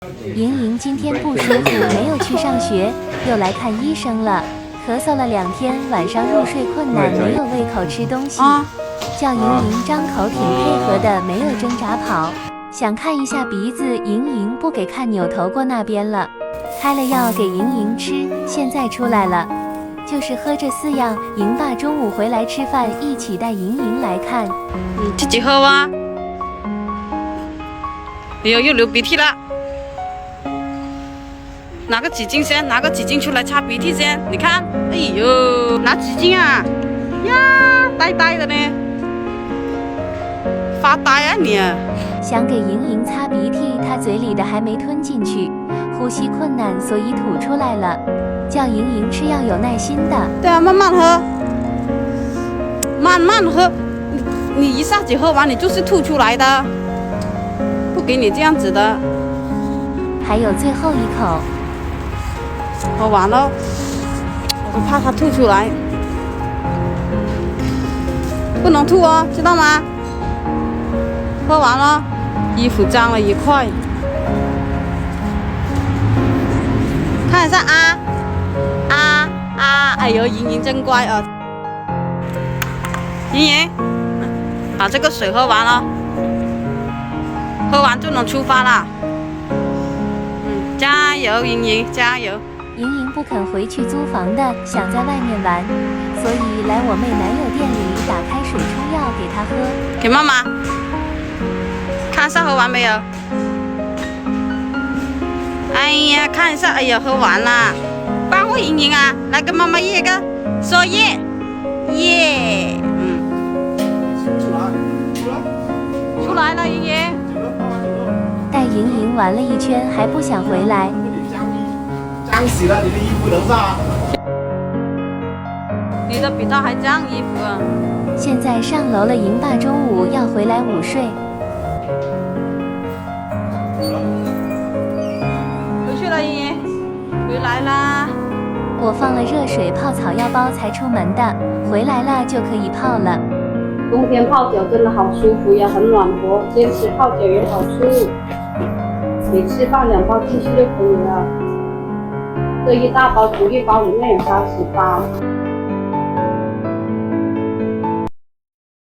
莹莹今天不舒服，没有去上学，又来看医生了。咳嗽了2天，晚上入睡困难，没有胃口吃东西。叫莹莹张口挺配合的，没有挣扎跑。想看一下鼻子，莹莹不给看，扭头过那边了。开了药给莹莹吃，现在出来了。就是喝这4样。莹爸中午回来吃饭，一起带莹莹来看。自己喝哇。哎呦，又流鼻涕了。拿个纸巾先，拿个纸巾出来擦鼻涕先。你看，哎呦，拿纸巾啊！呀，呆呆的呢，发呆啊你！想给莹莹擦鼻涕，她嘴里的还没吞进去，呼吸困难，所以吐出来了。叫莹莹吃要有耐心的。对啊，慢慢喝，慢慢喝。你一下子喝完，你就是吐出来的，不给你这样子的。还有最后一口。喝完了，我都怕他吐出来，不能吐哦，知道吗？喝完了，衣服脏了一块。看一下哎呦，莹莹真乖哦。莹莹，把这个水喝完了，喝完就能出发了。加油，莹莹，加油！莹莹不肯回去租房的，想在外面玩，所以来我妹男友店里打开水冲药给她喝。给妈妈看一下喝完没有？哎呀，看一下，哎呀，喝完了。帮我莹莹啊，来跟妈妈耶个，说耶耶，出来了，莹莹。带莹莹玩了一圈，还不想回来。脏死了，你的衣服能上？你的比他还脏衣服啊！现在上楼了，莹爸中午要回来午睡。回去了，莹莹，回来啦。我放了热水泡草药包才出门的，回来了就可以泡了。冬天泡脚真的好舒服呀，很暖和，坚持泡脚有好处，每次放2包进去就可以了。这一大包足浴包里面有30包。